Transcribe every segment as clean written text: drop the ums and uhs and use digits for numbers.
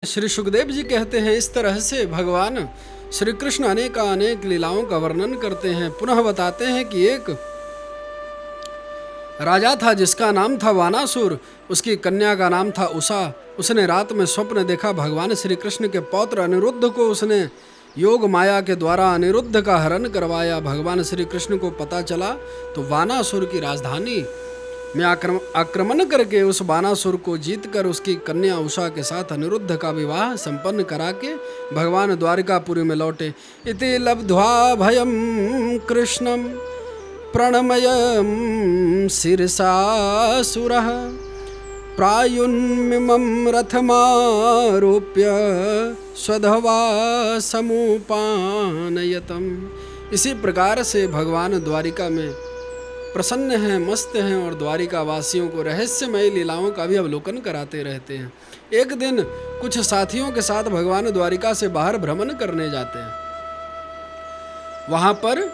श्री सुखदेव जी कहते हैं, इस तरह से भगवान श्री कृष्ण अनेक लीलाओं का वर्णन करते हैं। पुनः बताते हैं कि एक राजा था जिसका नाम था वानासुर। उसकी कन्या का नाम था उषा। उसने रात में स्वप्न देखा भगवान श्री कृष्ण के पौत्र अनिरुद्ध को उसने योग माया के द्वारा अनिरुद्ध का हरण करवाया। भगवान श्री कृष्ण को पता चला तो वानासुर की राजधानी में आक्रमण करके उस बानासुर को जीतकर उसकी कन्या उषा के साथ अनिरुद्ध का विवाह संपन्न करा के भगवान द्वारिकापुरी में लौटे। इति लब्ध्वा भयं कृष्णं प्रणमयं शिरसासुरः प्रायुन्मिमं रथमारोप्य स्वधवा समुपानयतम्। इसी प्रकार से भगवान द्वारिका में प्रसन्न हैं, मस्त हैं और द्वारिका वासियों को रहस्यमय लीलाओं का भी अवलोकन कराते रहते हैं। एक दिन कुछ साथियों के साथ भगवान द्वारिका से बाहर भ्रमण करने जाते हैं। वहाँ पर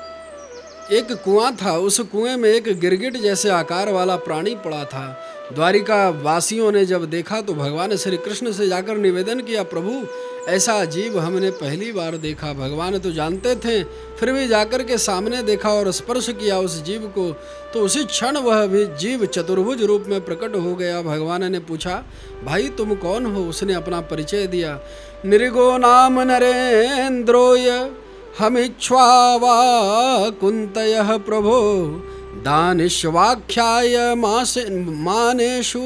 एक कुआं था। उस कुएं में एक गिरगिट जैसे आकार वाला प्राणी पड़ा था। द्वारिका वासियों ने जब देखा तो भगवान श्री कृष्ण से जाकर निवेदन किया, प्रभु ऐसा जीव हमने पहली बार देखा। भगवान तो जानते थे, फिर भी जाकर के सामने देखा और स्पर्श किया उस जीव को, तो उसी क्षण वह भी जीव चतुर्भुज रूप में प्रकट हो गया। भगवान ने पूछा, भाई तुम कौन हो? उसने अपना परिचय दिया। नृगो नाम नरेन्द्रोय हमिक्ष्वावा कुंतयः प्रभो दानिश्वाख्याय मानेषु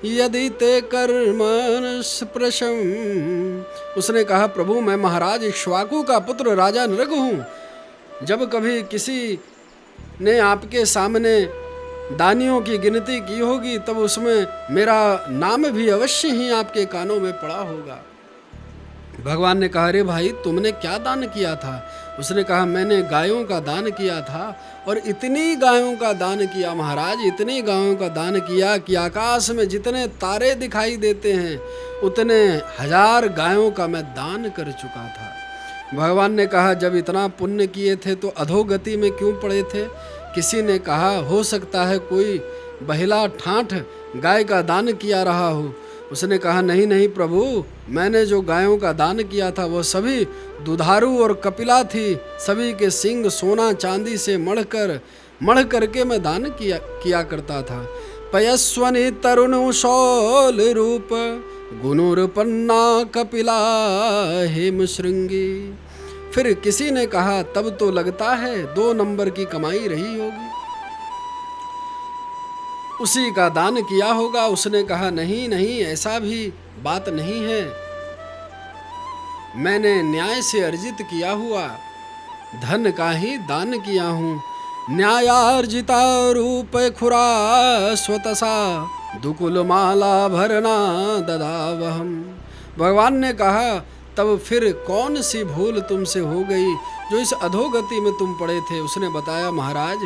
यदि ते कर्मन् स्पृशम्। उसने कहा, प्रभु मैं महाराज इक्ष्वाकु का पुत्र राजा नृग हूँ। जब कभी किसी ने आपके सामने दानियों की गिनती की होगी तब उसमें मेरा नाम भी अवश्य ही आपके कानों में पड़ा होगा। भगवान ने कहा, अरे भाई तुमने क्या दान किया था? उसने कहा, मैंने गायों का दान किया था और इतनी गायों का दान किया महाराज, इतनी गायों का दान किया कि आकाश में जितने तारे दिखाई देते हैं उतने 1000 गायों का मैं दान कर चुका था। भगवान ने कहा, जब इतना पुण्य किए थे तो अधोगति में क्यों पड़े थे? किसी ने कहा, हो सकता है कोई बहिला ठाठ गाय का दान किया रहा हो। उसने कहा, नहीं नहीं प्रभु, मैंने जो गायों का दान किया था वह सभी दुधारू और कपिला थी। सभी के सिंग सोना चांदी से मढ़ करके मैं दान किया करता था। पयस्वनि तरुण शौल रूप गुणुरपन्ना कपिला हेम श्रृंगी। फिर किसी ने कहा, तब तो लगता है 2 नंबर की कमाई रही होगी, उसी का दान किया होगा। उसने कहा, नहीं नहीं ऐसा भी बात नहीं है, मैंने न्याय से अर्जित किया हुआ धन का ही दान किया हूँ। न्यायार्जिता रूप खुरा स्वतसा दुकुल माला भरना ददावहम। भगवान ने कहा, तब फिर कौन सी भूल तुमसे हो गई जो इस अधोगति में तुम पड़े थे? उसने बताया, महाराज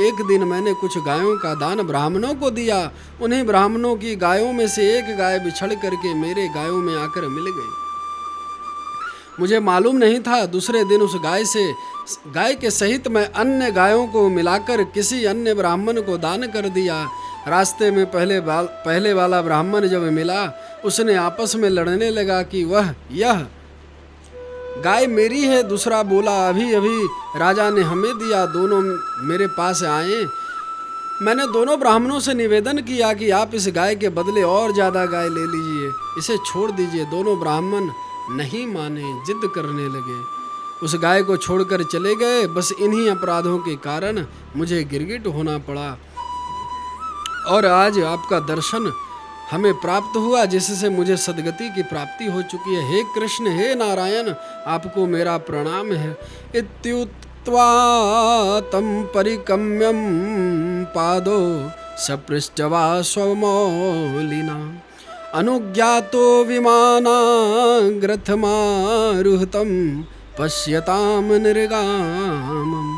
एक दिन मैंने कुछ गायों का दान ब्राह्मणों को दिया। उन्हीं ब्राह्मणों की गायों में से एक गाय बिछड़ करके मेरे गायों में आकर मिल गई। मुझे मालूम नहीं था। दूसरे दिन उस गाय के सहित मैं अन्य गायों को मिलाकर किसी अन्य ब्राह्मण को दान कर दिया। रास्ते में पहले वाला ब्राह्मण जब मिला उसने आपस में लड़ने लगा कि यह गाय मेरी है। दूसरा बोला, अभी अभी राजा ने हमें दिया, दोनों मेरे पास आए। मैंने दोनों ब्राह्मणों से निवेदन किया कि आप इस गाय के बदले और ज़्यादा गाय ले लीजिए, इसे छोड़ दीजिए। दोनों ब्राह्मण नहीं माने, जिद करने लगे, उस गाय को छोड़कर चले गए। बस इन्हीं अपराधों के कारण मुझे गिरगिट होना पड़ा और आज आपका दर्शन हमें प्राप्त हुआ, जिससे मुझे सद्गति की प्राप्ति हो चुकी है। हे कृष्ण, हे नारायण, आपको मेरा प्रणाम है। इत्युक्त्वा तं परिकम्यं पादो सपृष्टवा स्वमौलिना अनुज्ञातो विमानाग्रथमारुहतं पश्यताम निर्गामम्।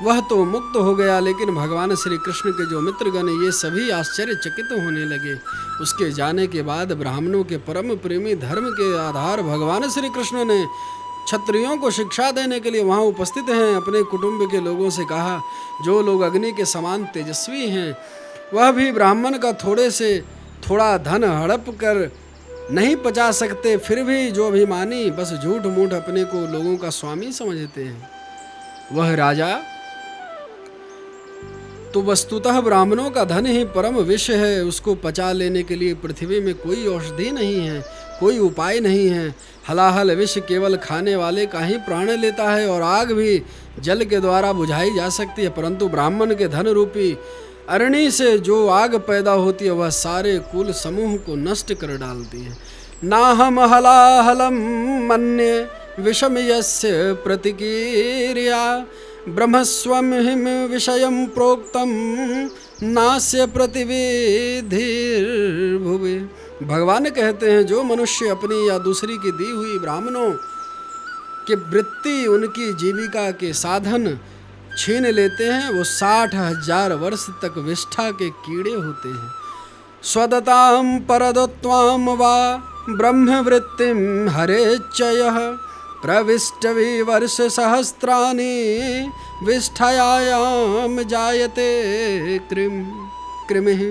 वह तो मुक्त हो गया, लेकिन भगवान श्री कृष्ण के जो मित्रगण ये सभी आश्चर्यचकित होने लगे। उसके जाने के बाद ब्राह्मणों के परम प्रेमी धर्म के आधार भगवान श्री कृष्ण ने क्षत्रियों को शिक्षा देने के लिए वहाँ उपस्थित हैं अपने कुटुंब के लोगों से कहा, जो लोग अग्नि के समान तेजस्वी हैं वह भी ब्राह्मण का थोड़ा धन हड़प कर नहीं पचा सकते, फिर भी जो अभिमानी बस झूठ मूठ अपने को लोगों का स्वामी समझते हैं, वह राजा तो वस्तुतः ब्राह्मणों का धन ही परम विष है। उसको पचा लेने के लिए पृथ्वी में कोई औषधि नहीं है, कोई उपाय नहीं है। हलाहल विष केवल खाने वाले का ही प्राण लेता है, और आग भी जल के द्वारा बुझाई जा सकती है, परंतु ब्राह्मण के धन रूपी अरणि से जो आग पैदा होती है वह सारे कुल समूह को नष्ट कर डालती है। नाहम हलाहलम मन्ये विषम यस्य प्रतिकीर्या ब्रह्मस्वम हिम विषयम प्रोक्तम नास्य प्रतिविधिर्भुवे। भगवान कहते हैं, जो मनुष्य अपनी या दूसरी की दी हुई ब्राह्मणों के वृत्ति, उनकी जीविका के साधन छीन लेते हैं, वो 60,000 वर्ष तक विष्ठा के कीड़े होते हैं। स्वदताम परदत्वाम वा ब्रह्मवृत्तिम हरेच्चयः प्रविष्टवि वर्ष सहस्राणि विष्ठायाम जायते कृमिः।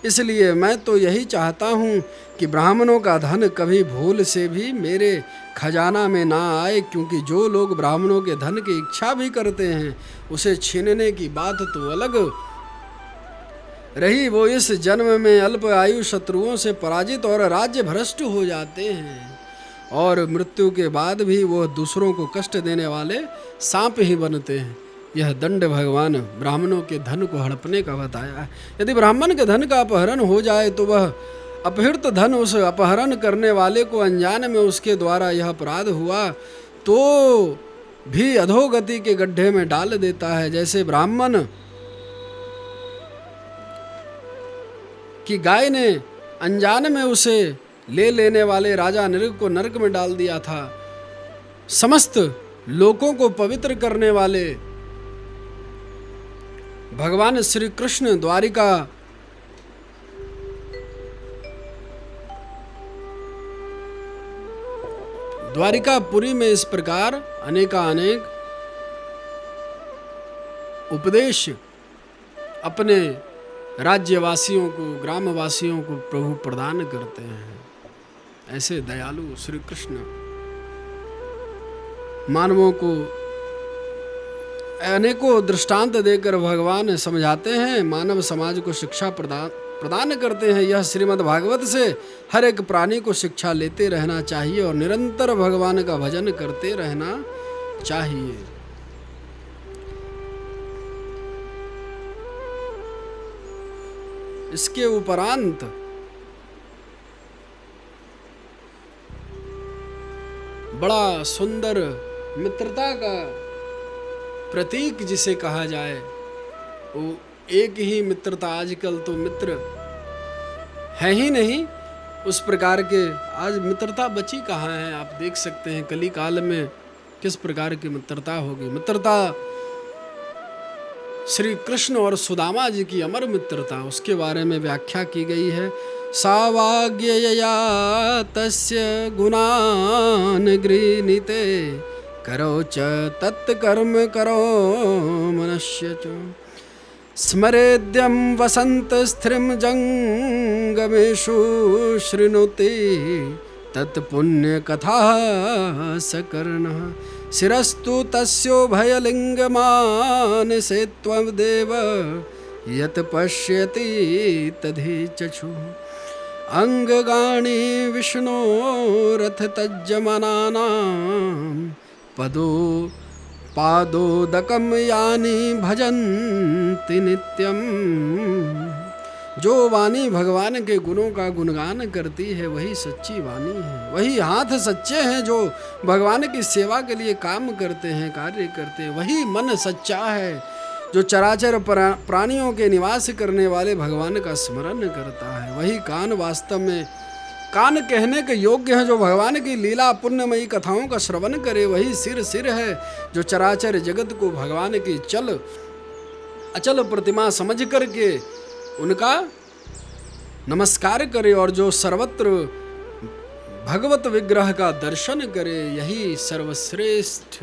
इसलिए मैं तो यही चाहता हूँ कि ब्राह्मणों का धन कभी भूल से भी मेरे खजाना में ना आए, क्योंकि जो लोग ब्राह्मणों के धन की इच्छा भी करते हैं उसे छीनने की बात तो अलग रही, वो इस जन्म में अल्प आयु शत्रुओं से पराजित और राज्य भ्रष्ट हो जाते हैं, और मृत्यु के बाद भी वह दूसरों को कष्ट देने वाले सांप ही बनते हैं। यह दंड भगवान ब्राह्मणों के धन को हड़पने का बताया है। यदि ब्राह्मण के धन का अपहरण हो जाए तो वह अपहृत धन उस अपहरण करने वाले को अनजान में उसके द्वारा यह अपराध हुआ तो भी अधोगति के गड्ढे में डाल देता है। जैसे ब्राह्मण की गाय ने अनजान में उसे ले लेने वाले राजा नृग को नरक में डाल दिया था। समस्त लोकों को पवित्र करने वाले भगवान श्री कृष्ण द्वारिकापुरी में इस प्रकार अनेकानेक उपदेश अपने राज्यवासियों को, ग्रामवासियों को प्रभु प्रदान करते हैं। ऐसे दयालु श्री कृष्ण मानवों को अनेकों दृष्टांत देकर भगवान समझाते हैं, मानव समाज को शिक्षा प्रदान करते हैं। यह श्रीमद् भागवत से हर एक प्राणी को शिक्षा लेते रहना चाहिए और निरंतर भगवान का भजन करते रहना चाहिए। इसके उपरांत बड़ा सुंदर मित्रता का प्रतीक जिसे कहा जाए, वो एक ही मित्रता, आजकल तो मित्र है ही नहीं उस प्रकार के, आज मित्रता बची कहाँ है। आप देख सकते हैं कली काल में किस प्रकार की मित्रता होगी। मित्रता श्री कृष्ण और सुदामा जी की अमर मित्रता, उसके बारे में व्याख्या की गई है। सावाग्यया तस्य गुणान गृणीते करो च तत्कर्म करो मनुष्य च स्मरेद्यं वसंत स्त्रिम जंगमेषु शृणुते तत्पुण्य कथा सकर्णः शिरस्तु तस्यो भयलिंगमानसे त्वदेव यत् पश्यति तद्धि चक्षु अंगगाणी विष्णोरथ तज्जमनानां पादोदकम यानी भजन्ति नित्यम। जो वाणी भगवान के गुणों का गुणगान करती है वही सच्ची वाणी है। वही हाथ सच्चे हैं जो भगवान की सेवा के लिए काम करते हैं, कार्य करते हैं। वही मन सच्चा है जो चराचर प्राणियों के निवास करने वाले भगवान का स्मरण करता है। वही कान वास्तव में कान कहने के योग्य है जो भगवान की लीला पुण्यमयी कथाओं का श्रवण करे। वही सिर है जो चराचर जगत को भगवान की अचल प्रतिमा समझ करके उनका नमस्कार करे और जो सर्वत्र भगवत विग्रह का दर्शन करे। यही सर्वश्रेष्ठ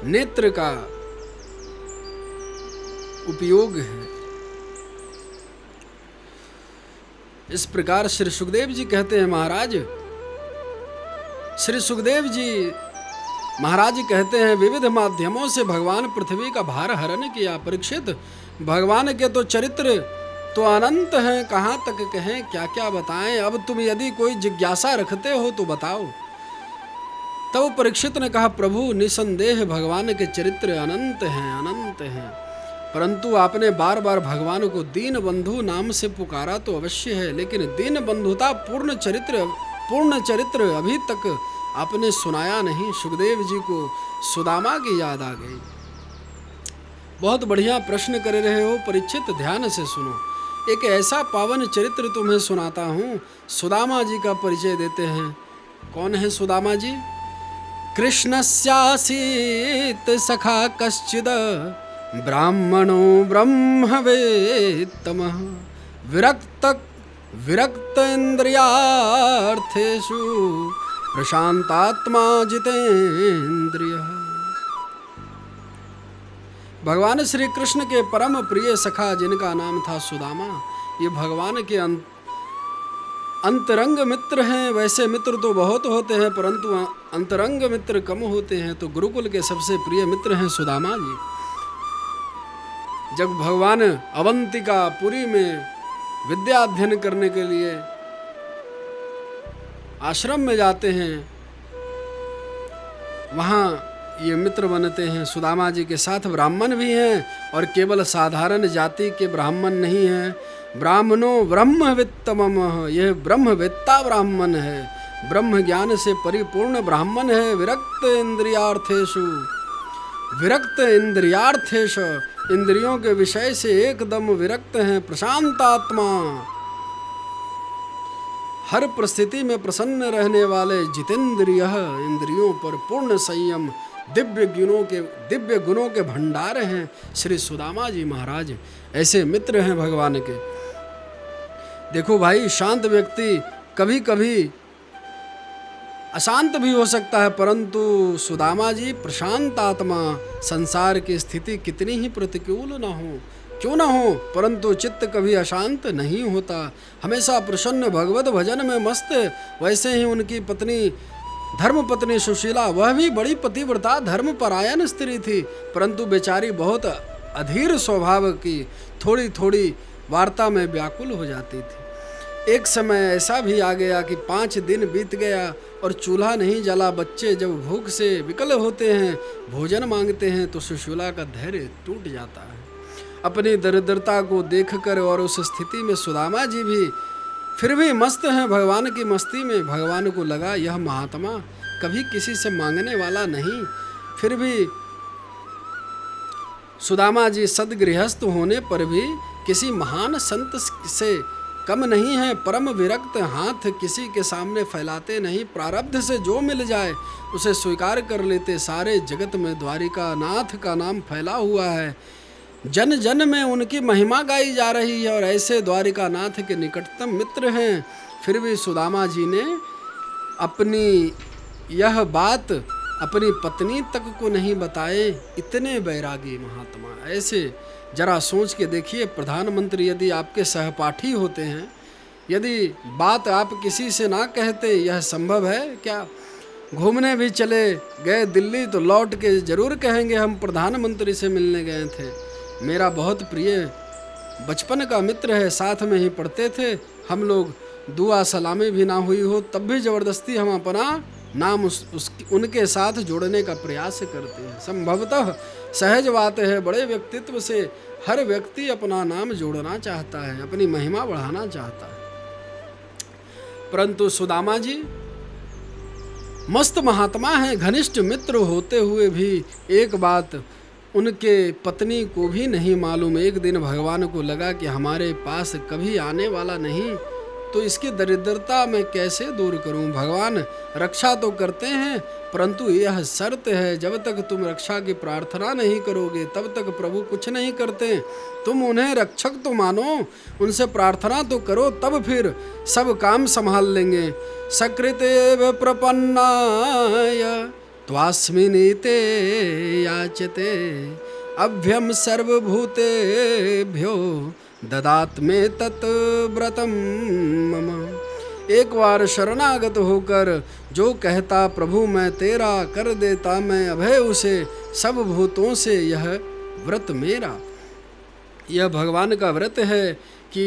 नेत्र का उपयोग है। इस प्रकार श्री सुखदेव जी कहते हैं महाराज, श्री सुखदेव जी महाराज कहते हैं विविध माध्यमों से भगवान पृथ्वी का भार हरण किया। परीक्षित, भगवान के तो चरित्र तो अनंत हैं, कहाँ तक कहें, क्या क्या बताएं। अब तुम यदि कोई जिज्ञासा रखते हो तो बताओ। तब परीक्षित ने कहा, प्रभु निसंदेह भगवान के चरित्र अनंत हैं, अनंत हैं, परंतु आपने बार बार भगवान को दीन बंधु नाम से पुकारा तो अवश्य है, लेकिन दीन बंधुता पूर्ण चरित्र अभी तक आपने सुनाया नहीं। सुखदेव जी को सुदामा की याद आ गई। बहुत बढ़िया प्रश्न कर रहे हो परीक्षित, ध्यान से सुनो। एक ऐसा पावन चरित्र तुम्हें सुनाता हूँ। सुदामा जी का परिचय देते हैं। कौन है सुदामा जी? कृष्णस्यासीत सखा कश्चिद ब्राह्मणो ब्रह्मवेत्तमः विरक्त इंद्रियार्थेषु प्रशांतात्मा जितेंद्रियः। भगवान श्री कृष्ण के परम प्रिय सखा जिनका नाम था सुदामा, ये भगवान के अंतरंग मित्र हैं। वैसे मित्र तो बहुत होते हैं, परंतु अंतरंग मित्र कम होते हैं, तो गुरुकुल के सबसे प्रिय मित्र हैं सुदामा जी। जब भगवान अवंतिकापुरी में विद्या अध्ययन करने के लिए आश्रम में जाते हैं, वहाँ ये मित्र बनते हैं। सुदामा जी के साथ ब्राह्मण भी हैं, और केवल साधारण जाति के ब्राह्मण नहीं हैं। ब्राह्मणो ब्रह्मवित्तमः, यह ब्रह्मवेत्ता ब्राह्मण है, ब्रह्म ज्ञान से परिपूर्ण ब्राह्मण है। विरक्त इंद्रियार्थेषु, इंद्रियों के विषय से एकदम विरक्त हैं। प्रशांतात्मा, हर परिस्थिति में प्रसन्न रहने वाले। जितेंद्रियः, इंद्रियों पर पूर्ण संयम। दिव्य गुणों के भंडार हैं श्री सुदामा जी महाराज। ऐसे मित्र हैं भगवान के। देखो भाई, शांत व्यक्ति कभी कभी अशांत भी हो सकता है, परंतु सुदामा जी प्रशांत आत्मा। संसार की स्थिति कितनी ही प्रतिकूल क्यों न हो, परंतु चित्त कभी अशांत नहीं होता, हमेशा प्रसन्न, भगवत भजन में मस्त। वैसे ही उनकी पत्नी, धर्म पत्नी सुशीला, वह भी बड़ी पतिव्रता धर्म परायण स्त्री थी, परंतु बेचारी बहुत अधीर स्वभाव की, थोड़ी थोड़ी वार्ता में व्याकुल हो जाती थी। एक समय ऐसा भी आ गया कि 5 दिन बीत गया और चूल्हा नहीं जला। बच्चे जब भूख से विकल होते हैं, भोजन मांगते हैं, तो सुशीला का धैर्य टूट जाता है। अपनी दरिद्रता को देखकर और उस स्थिति में सुदामा जी भी फिर भी मस्त हैं भगवान की मस्ती में। भगवान को लगा यह महात्मा कभी किसी से मांगने वाला नहीं, फिर भी सुदामा जी सदगृहस्थ होने पर भी किसी महान संत से कम नहीं है। परम विरक्त, हाथ किसी के सामने फैलाते नहीं, प्रारब्ध से जो मिल जाए उसे स्वीकार कर लेते। सारे जगत में द्वारिका नाथ का नाम फैला हुआ है, जन जन में उनकी महिमा गाई जा रही है, और ऐसे द्वारिका नाथ के निकटतम मित्र हैं। फिर भी सुदामा जी ने अपनी यह बात अपनी पत्नी तक को नहीं बताए। इतने बैरागी महात्मा। ऐसे जरा सोच के देखिए, प्रधानमंत्री यदि आपके सहपाठी होते हैं, यदि बात आप किसी से ना कहते, यह संभव है क्या? घूमने भी चले गए दिल्ली तो लौट के जरूर कहेंगे हम प्रधानमंत्री से मिलने गए थे, मेरा बहुत प्रिय बचपन का मित्र है, साथ में ही पढ़ते थे हम लोग, दुआ सलामी भी ना हुई हो तब भी ज़बरदस्ती हम अपना नाम उनके साथ जोड़ने का प्रयास करते हैं। संभवतः सहज बात है, बड़े व्यक्तित्व से हर व्यक्ति अपना नाम जोड़ना चाहता है, अपनी महिमा बढ़ाना चाहता है। परंतु सुदामा जी मस्त महात्मा हैं, घनिष्ठ मित्र होते हुए भी एक बात उनके पत्नी को भी नहीं मालूम। एक दिन भगवान को लगा कि हमारे पास कभी आने वाला नहीं, तो इसकी दरिद्रता मैं कैसे दूर करूं। भगवान रक्षा तो करते हैं, परंतु यह शर्त है, जब तक तुम रक्षा की प्रार्थना नहीं करोगे तब तक प्रभु कुछ नहीं करते। तुम उन्हें रक्षक तो मानो, उनसे प्रार्थना तो करो, तब फिर सब काम संभाल लेंगे। सकृतेव प्रपन्नाय त्वास्मिनीते याचते अभ्यम सर्वभूतेभ्यो ददात में तत् व्रतम मम। एक बार शरणागत होकर जो कहता प्रभु मैं तेरा, कर देता मैं अभय उसे सब भूतों से, यह व्रत मेरा। यह भगवान का व्रत है कि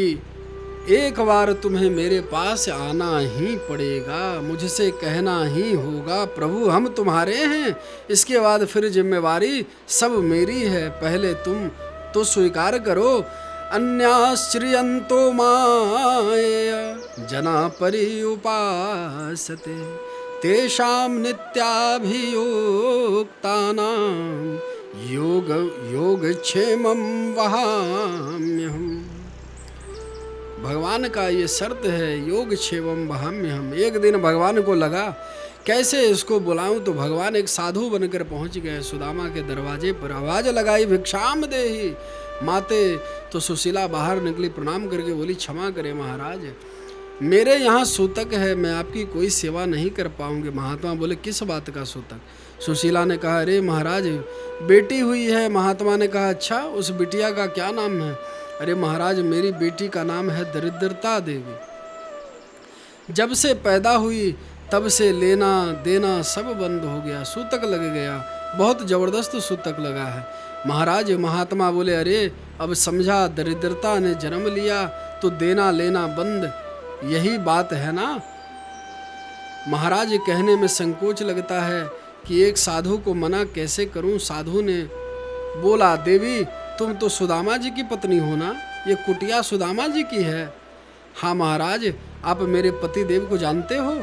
एक बार तुम्हें मेरे पास आना ही पड़ेगा, मुझसे कहना ही होगा प्रभु हम तुम्हारे हैं। इसके बाद फिर जिम्मेवारी सब मेरी है, पहले तुम तो स्वीकार करो। अन्याश्रियन्तो मायया जना पर्युपासते, तेषां नित्याभियोक्तानां योगक्षेमं वहाम्यहम्। भगवान का ये शर्त है, योगक्षेमं वहाम्यहम्। एक दिन भगवान को लगा कैसे इसको बुलाऊं, तो भगवान एक साधु बनकर पहुंच गए सुदामा के दरवाजे पर। आवाज लगाई भिक्षाम देहि माते, तो सुशीला बाहर निकली, प्रणाम करके बोली क्षमा करें महाराज, मेरे यहाँ सूतक है, मैं आपकी कोई सेवा नहीं कर पाऊंगी। महात्मा बोले किस बात का सूतक? सुशीला ने कहा अरे महाराज बेटी हुई है। महात्मा ने कहा अच्छा, उस बिटिया का क्या नाम है? अरे महाराज मेरी बेटी का नाम है दरिद्रता देवी। जब से पैदा हुई तब से लेना देना सब बंद हो गया, सूतक लग गया, बहुत जबरदस्त सूतक लगा है महाराज। महात्मा बोले अरे अब समझा, दरिद्रता ने जन्म लिया तो देना लेना बंद, यही बात है ना महाराज। कहने में संकोच लगता है कि एक साधु को मना कैसे करूं। साधु ने बोला देवी तुम तो सुदामा जी की पत्नी हो ना, ये कुटिया सुदामा जी की है। हाँ महाराज आप मेरे पति देव को जानते हो?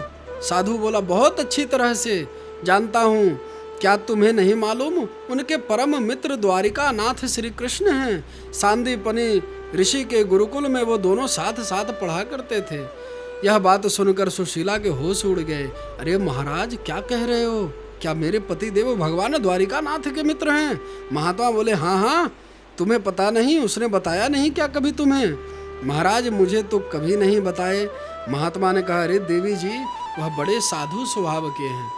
साधु बोला बहुत अच्छी तरह से जानता हूँ, क्या तुम्हें नहीं मालूम उनके परम मित्र द्वारिका नाथ श्री कृष्ण हैं। सांदीपनि ऋषि के गुरुकुल में वो दोनों साथ साथ पढ़ा करते थे। यह बात सुनकर सुशीला के होश उड़ गए। अरे महाराज क्या कह रहे हो, क्या मेरे पति देव भगवान द्वारिका नाथ के मित्र हैं? महात्मा बोले हाँ हाँ, तुम्हें पता नहीं, उसने बताया नहीं क्या कभी तुम्हें? महाराज मुझे तो कभी नहीं बताए। महात्मा ने कहा अरे देवी जी वह बड़े साधु स्वभाव के हैं।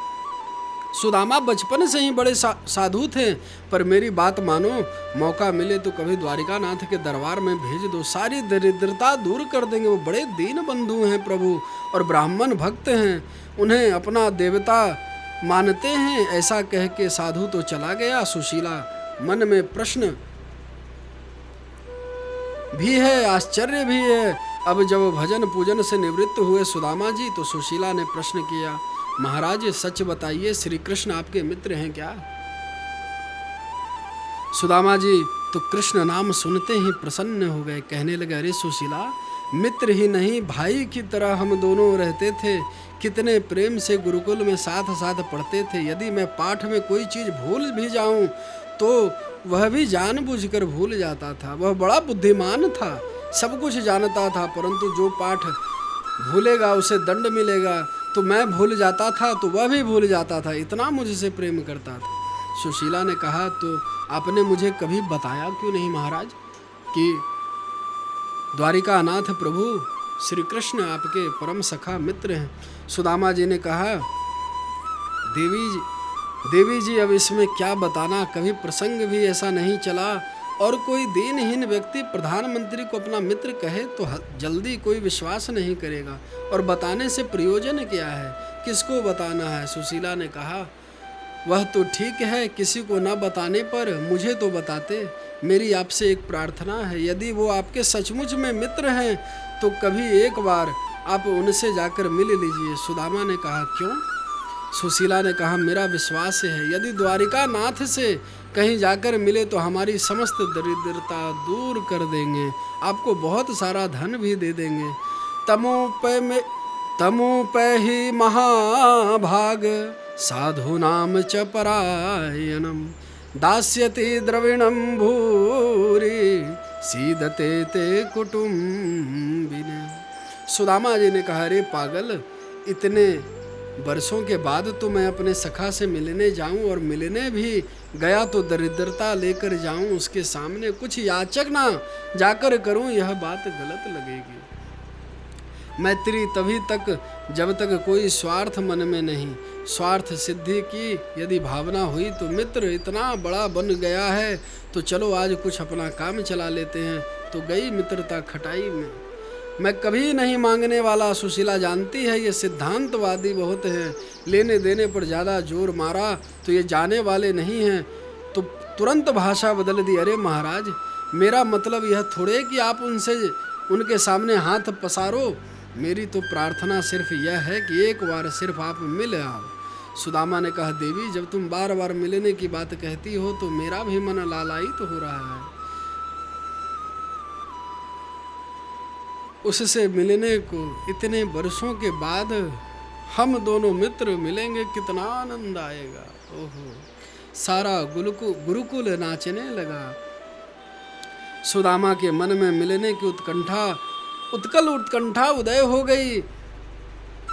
सुदामा बचपन से ही बड़े साधु थे, पर मेरी बात मानो, मौका मिले तो कभी द्वारिका नाथ के दरबार में भेज दो, सारी दरिद्रता दूर कर देंगे। वो बड़े दीन बंधु हैं प्रभु और ब्राह्मण भक्त हैं, उन्हें अपना देवता मानते हैं। ऐसा कह के साधु तो चला गया। सुशीला मन में प्रश्न भी है, आश्चर्य भी है। अब जब भजन पूजन से निवृत्त हुए सुदामा जी, तो सुशीला ने प्रश्न किया महाराज सच बताइए श्री कृष्ण आपके मित्र हैं क्या? सुदामा जी तो कृष्ण नाम सुनते ही प्रसन्न हो गए, कहने लगे अरे सुशीला मित्र ही नहीं भाई की तरह हम दोनों रहते थे, कितने प्रेम से गुरुकुल में साथ साथ पढ़ते थे। यदि मैं पाठ में कोई चीज़ भूल भी जाऊं तो वह भी जानबूझकर भूल जाता था। वह बड़ा बुद्धिमान था, सब कुछ जानता था, परंतु जो पाठ भूलेगा उसे दंड मिलेगा, तो मैं भूल जाता था तो वह भी भूल जाता था, इतना मुझसे प्रेम करता था। सुशीला ने कहा तो आपने मुझे कभी बताया क्यों नहीं महाराज कि द्वारिका नाथ प्रभु श्री कृष्ण आपके परम सखा मित्र हैं? सुदामा जी ने कहा देवी जी अब इसमें क्या बताना, कभी प्रसंग भी ऐसा नहीं चला। और कोई दीनहीन व्यक्ति प्रधानमंत्री को अपना मित्र कहे तो जल्दी कोई विश्वास नहीं करेगा, और बताने से प्रयोजन क्या है, किसको बताना है? सुशीला ने कहा वह तो ठीक है, किसी को न बताने पर मुझे तो बताते। मेरी आपसे एक प्रार्थना है, यदि वो आपके सचमुच में मित्र हैं तो कभी एक बार आप उनसे जाकर मिल लीजिए। सुदामा ने कहा क्यों? सुशीला ने कहा मेरा विश्वास है यदि द्वारिका नाथ से कहीं जाकर मिले तो हमारी समस्त दरिद्रता दूर कर देंगे, आपको बहुत सारा धन भी दे देंगे। तमोपै ही महाभाग साधु नाम च परायणम, दास्यति द्रविणम भूरि सीदते ते कुटुम्बिने। सुदामा जी ने कहा अरे पागल, इतने वर्षों के बाद तो मैं अपने सखा से मिलने जाऊं, और मिलने भी गया तो दरिद्रता लेकर जाऊं उसके सामने, कुछ याचक ना जाकर करूं, यह बात गलत लगेगी। मैत्री तभी तक जब तक कोई स्वार्थ मन में नहीं, स्वार्थ सिद्धि की यदि भावना हुई तो मित्र इतना बड़ा बन गया है तो चलो आज कुछ अपना काम चला लेते हैं, तो गई मित्रता खटाई में। मैं कभी नहीं मांगने वाला, सुशीला जानती है ये सिद्धांतवादी बहुत हैं, लेने देने पर ज़्यादा जोर मारा तो ये जाने वाले नहीं हैं, तो तुरंत भाषा बदल दी। अरे महाराज, मेरा मतलब यह थोड़े कि आप उनके सामने हाथ पसारो। मेरी तो प्रार्थना सिर्फ यह है कि एक बार सिर्फ आप मिल आओ। सुदामा ने कहा, देवी जब तुम बार बार मिलने की बात कहती हो तो मेरा भी मन लालायित हो रहा है। उससे मिलने को इतने वर्षों के बाद हम दोनों मित्र मिलेंगे, कितना आनंद आएगा। ओहो, सारा गुरुकुल नाचने लगा। सुदामा के मन में मिलने की उत्कंठा उदय हो गई,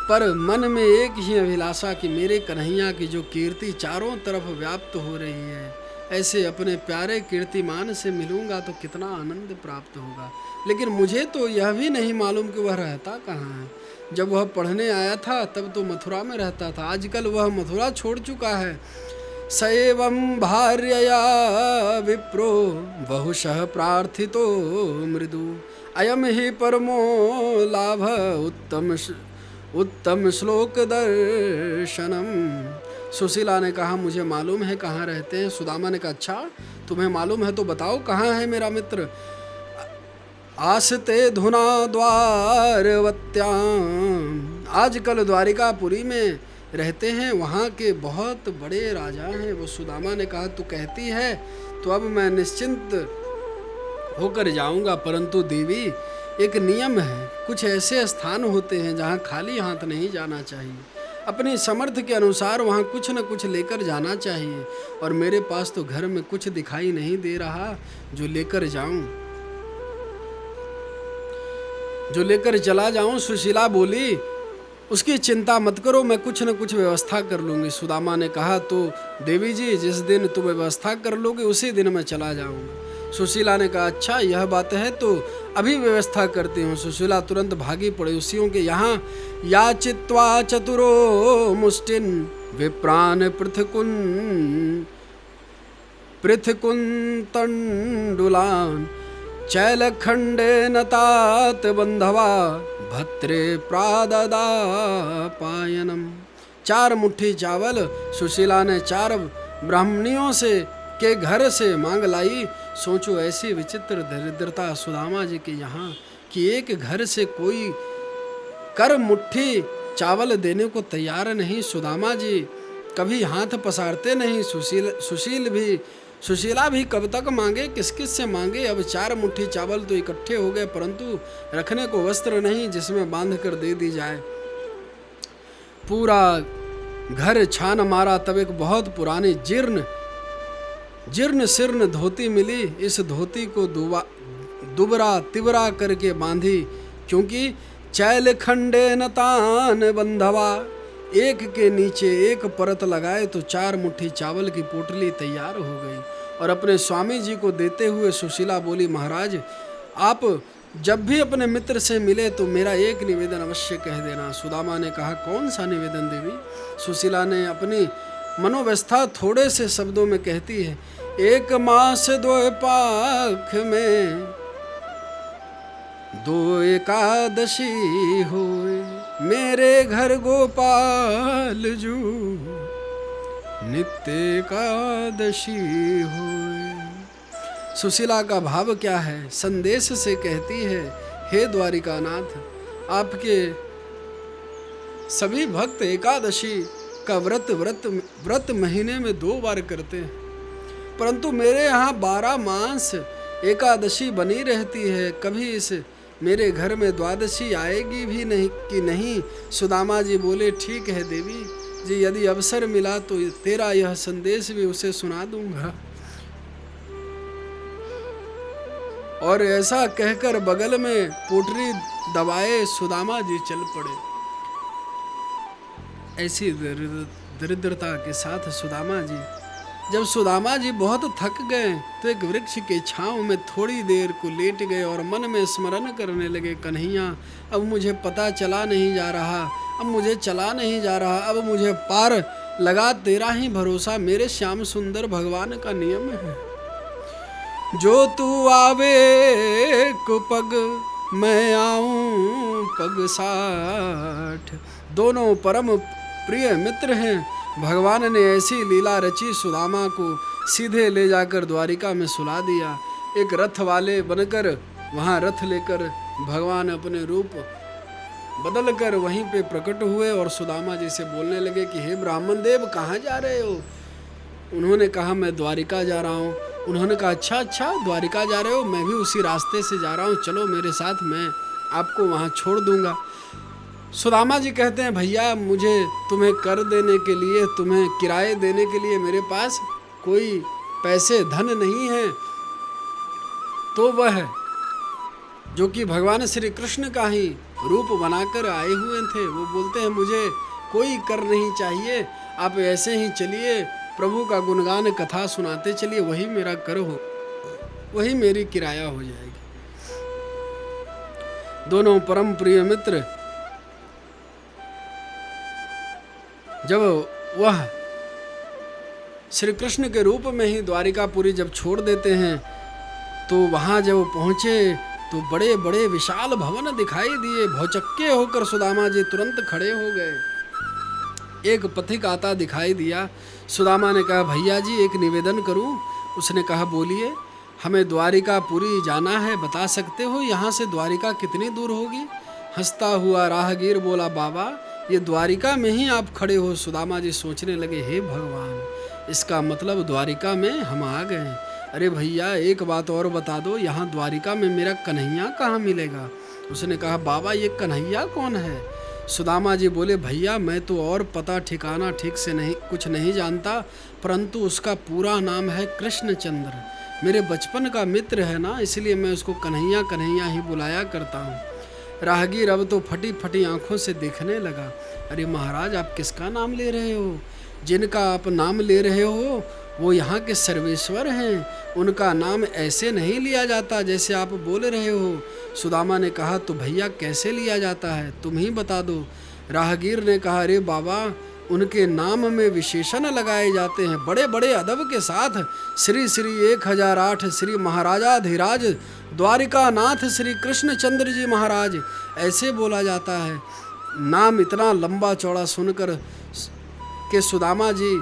पर मन में एक ही अभिलाषा कि मेरे कन्हैया की जो कीर्ति चारों तरफ व्याप्त हो रही है, ऐसे अपने प्यारे कीर्तिमान से मिलूंगा तो कितना आनंद प्राप्त होगा। लेकिन मुझे तो यह भी नहीं मालूम कि वह रहता कहाँ है। जब वह पढ़ने आया था तब तो मथुरा में रहता था, आजकल वह मथुरा छोड़ चुका है। सएवं भार्यया विप्रो बहुशः प्रार्थितो मृदु, अयम ही परमो लाभ उत्तम श्लोक दर्शनम। सुशीला ने कहा, मुझे मालूम है कहाँ रहते हैं। सुदामा ने कहा, अच्छा तुम्हें मालूम है तो बताओ कहाँ है मेरा मित्र। आसते धुना द्वारवत्याम, आजकल द्वारिकापुरी में रहते हैं, वहाँ के बहुत बड़े राजा हैं वो। सुदामा ने कहा, तू कहती है तो अब मैं निश्चिंत होकर जाऊंगा, परंतु देवी एक नियम है, कुछ ऐसे स्थान होते हैं जहाँ खाली हाथ नहीं जाना चाहिए। अपनी समर्थ के अनुसार वहाँ कुछ न कुछ लेकर जाना चाहिए, और मेरे पास तो घर में कुछ दिखाई नहीं दे रहा जो लेकर चला जाऊं। सुशीला बोली, उसकी चिंता मत करो, मैं कुछ न कुछ व्यवस्था कर लूँगी। सुदामा ने कहा, तो देवी जी जिस दिन तुम व्यवस्था कर लोगे उसी दिन मैं चला जाऊँगा। सुशीला ने कहा, अच्छा यह बात है तो अभी व्यवस्था करती हूँ। सुशीला तुरंत भागी पड़ोसियों के यहाँ याचित्वा चतुरो मुष्टिन विप्रान पृथकुन तंडुलान चैलखंडे तात बंधवा भत्रे प्राददा पायनम। 4 मुट्ठी चावल सुशीला ने 4 ब्राह्मणियों के घर से मांग लाई। सोचो ऐसी विचित्र दरिद्रता सुदामा जी के यहाँ कि एक घर से कोई कर मुट्ठी चावल देने को तैयार नहीं। सुदामा जी कभी हाथ पसारते नहीं। सुशीला भी कब तक मांगे, किस किस से मांगे। अब 4 मुट्ठी चावल तो इकट्ठे हो गए, परंतु रखने को वस्त्र नहीं जिसमें बांध कर दे दी जाए। पूरा घर छान मारा, तब एक बहुत पुरानी जीर्ण शीर्ण धोती मिली। इस धोती को दुबरा तिबरा करके बांधी, क्योंकि चैल खंडे न तान बंधवा, एक के नीचे एक परत लगाए तो 4 मुट्ठी चावल की पोटली तैयार हो गई। और अपने स्वामी जी को देते हुए सुशीला बोली, महाराज आप जब भी अपने मित्र से मिले तो मेरा एक निवेदन अवश्य कह देना। सुदामा ने कहा, कौन सा निवेदन देवी। सुशीला ने अपनी मनोव्यवस्था थोड़े से शब्दों में कहती है, 1 मास 2 पाख में 2 एकादशी होए, मेरे घर गोपाल जू नित्य एकादशी होए। सुशीला का भाव क्या है, संदेश से कहती है, हे द्वारिकानाथ, आपके सभी भक्त एकादशी का व्रत महीने में 2 बार करते हैं, परंतु मेरे यहाँ 12 मास एकादशी बनी रहती है। कभी इस मेरे घर में द्वादशी आएगी भी नहीं कि नहीं। सुदामा जी बोले, ठीक है देवी जी, यदि अवसर मिला तो तेरा यह संदेश भी उसे सुना दूंगा। और ऐसा कहकर बगल में पोटरी दबाए सुदामा जी चल पड़े। ऐसी दरिद्रता के साथ जब सुदामा जी बहुत थक गए तो एक वृक्ष के छांव में थोड़ी देर को लेट गए और मन में स्मरण करने लगे, कन्हैया अब मुझे पता चला नहीं जा रहा, अब मुझे चला नहीं जा रहा, अब मुझे पार लगा तेरा ही भरोसा, मेरे श्याम सुंदर भगवान का नियम है। जो तू आवे कुपग मैं आऊं पग साठ। दोनों परम प्रिय मित्र हैं। भगवान ने ऐसी लीला रची, सुदामा को सीधे ले जाकर द्वारिका में सुला दिया। एक रथ वाले बनकर वहाँ रथ लेकर भगवान अपने रूप बदल कर वहीं पे प्रकट हुए और सुदामा जी से बोलने लगे कि हे ब्राह्मण देव, कहाँ जा रहे हो? उन्होंने कहा मैं द्वारिका जा रहा हूँ। उन्होंने कहा अच्छा द्वारिका जा रहे हो, मैं भी उसी रास्ते से जा रहा हूँ, चलो मेरे साथ, मैं आपको वहाँ छोड़ दूंगा। सुदामा जी कहते हैं भैया, मुझे तुम्हें कर देने के लिए, तुम्हें किराए देने के लिए मेरे पास कोई पैसे धन नहीं है। तो वह जो कि भगवान श्री कृष्ण का ही रूप बनाकर आए हुए थे, वो बोलते हैं मुझे कोई कर नहीं चाहिए, आप ऐसे ही चलिए, प्रभु का गुणगान कथा सुनाते चलिए, वही मेरा कर हो, वही मेरी किराया हो जाएगी। दोनों परम प्रिय मित्र जब वह श्री कृष्ण के रूप में ही द्वारिकापुरी जब छोड़ देते हैं, तो वहाँ जब पहुँचे तो बड़े बड़े विशाल भवन दिखाई दिए। भौचक्के होकर सुदामा जी तुरंत खड़े हो गए। एक पथिक आता दिखाई दिया। सुदामा ने कहा भैया जी, एक निवेदन करूं? उसने कहा बोलिए। हमें द्वारिकापुरी जाना है, बता सकते हो यहाँ से द्वारिका कितनी दूर होगी? हंसता हुआ राहगीर बोला बाबा, ये द्वारिका में ही आप खड़े हो। सुदामा जी सोचने लगे, हे भगवान, इसका मतलब द्वारिका में हम आ गए। अरे भैया, एक बात और बता दो, यहाँ द्वारिका में मेरा कन्हैया कहाँ मिलेगा? उसने कहा बाबा, ये कन्हैया कौन है? सुदामा जी बोले भैया, मैं तो और पता ठिकाना ठीक से कुछ नहीं जानता, परंतु उसका पूरा नाम है कृष्णचंद्र। मेरे बचपन का मित्र है ना, इसलिए मैं उसको कन्हैया कन्हैया ही बुलाया करता हूँ। राहगीर अब तो फटी फटी आंखों से देखने लगा। अरे महाराज, आप किसका नाम ले रहे हो? जिनका आप नाम ले रहे हो वो यहाँ के सर्वेश्वर हैं, उनका नाम ऐसे नहीं लिया जाता जैसे आप बोल रहे हो। सुदामा ने कहा तो भैया कैसे लिया जाता है, तुम ही बता दो। राहगीर ने कहा अरे बाबा, उनके नाम में विशेषण लगाए जाते हैं, बड़े बड़े अदब के साथ। श्री श्री 1008 श्री महाराजाधिराज द्वारिका नाथ श्री कृष्णचंद्र जी महाराज, ऐसे बोला जाता है। नाम इतना लंबा चौड़ा सुनकर के सुदामा जी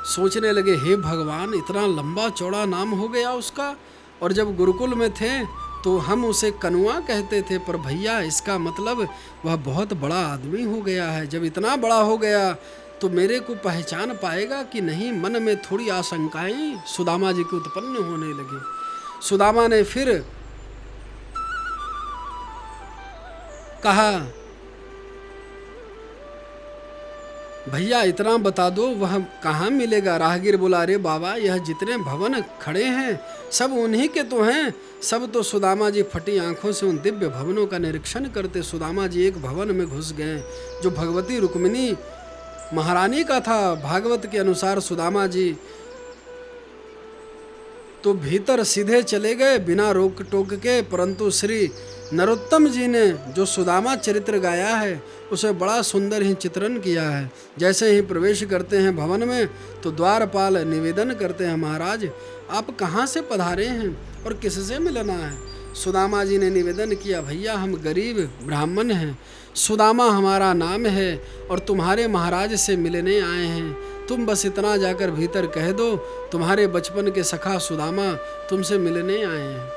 सोचने लगे, हे भगवान, इतना लंबा चौड़ा नाम हो गया उसका। और जब गुरुकुल में थे तो हम उसे कनुआ कहते थे, पर भैया इसका मतलब वह बहुत बड़ा आदमी हो गया है। जब इतना बड़ा हो गया तो मेरे को पहचान पाएगा कि नहीं? मन में थोड़ी आशंकाएं सुदामा जी को उत्पन्न होने लगी। सुदामा ने फिर कहा भैया इतना बता दो, वह कहाँ मिलेगा? राहगीर बोला अरे बाबा, यह जितने भवन खड़े हैं सब उन्हीं के तो हैं। सब तो सुदामा जी फटी आंखों से उन दिव्य भवनों का निरीक्षण करते। सुदामा जी एक भवन में घुस गए जो भगवती रुक्मिणी महारानी का था। भागवत के अनुसार सुदामा जी तो भीतर सीधे चले गए बिना रोक टोक के, परंतु श्री नरोत्तम जी ने जो सुदामा चरित्र गाया है उसे बड़ा सुंदर ही चित्रण किया है। जैसे ही प्रवेश करते हैं भवन में तो द्वारपाल निवेदन करते हैं, महाराज आप कहाँ से पधारे हैं और किससे मिलना है? सुदामा जी ने निवेदन किया, भैया हम गरीब ब्राह्मण हैं, सुदामा हमारा नाम है और तुम्हारे महाराज से मिलने आए हैं। तुम बस इतना जाकर भीतर कह दो, तुम्हारे बचपन के सखा सुदामा तुमसे मिलने आए हैं।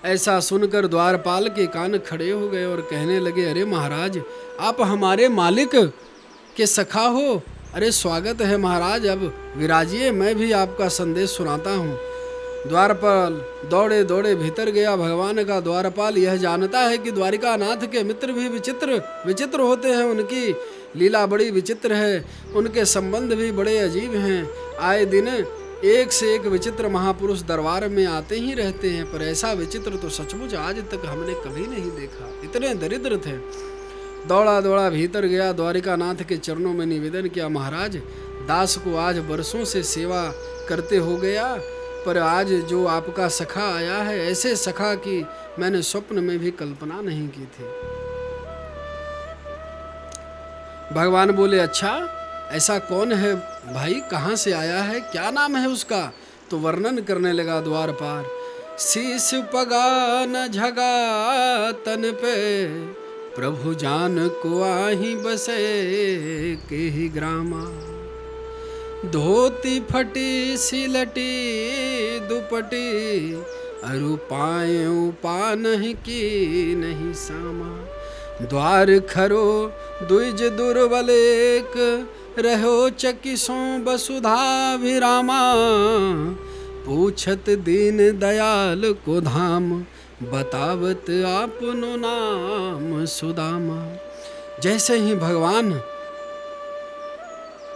ऐसा सुनकर द्वारपाल के कान खड़े हो गए और कहने लगे, अरे महाराज, आप हमारे मालिक के सखा हो? अरे स्वागत है महाराज, अब विराजिए, मैं भी आपका संदेश सुनाता हूँ। द्वारपाल दौड़े दौड़े भीतर गया। भगवान का द्वारपाल यह जानता है कि द्वारिका नाथ के मित्र भी विचित्र होते हैं, उनकी लीला बड़ी विचित्र है, उनके संबंध भी बड़े अजीब हैं। आए दिन एक से एक विचित्र महापुरुष दरबार में आते ही रहते हैं, पर ऐसा विचित्र तो सचमुच आज तक हमने कभी नहीं देखा, इतने दरिद्र थे। दौड़ा दौड़ा भीतर गया, द्वारिका नाथ के चरणों में निवेदन किया, महाराज दास को आज बरसों से सेवा करते हो गया, पर आज जो आपका सखा आया है, ऐसे सखा की मैंने स्वप्न में भी कल्पना नहीं की थी। भगवान बोले, अच्छा ऐसा कौन है भाई, कहाँ से आया है, क्या नाम है उसका? तो वर्णन करने लगा द्वारपाल। शीश पगा न झगा तन पे, प्रभु जान को आही बसे के ही ग्रामा। धोती फटी सिलटी दुपटी, अरु पाए उपा नहीं की नहीं सामा। द्वार खरो द्विज दुर्बल एक, रहो चकिसों वसुधा विरामा। पूछत दीन दयाल को धाम, बतावत आपनो नाम सुदामा। जैसे ही भगवान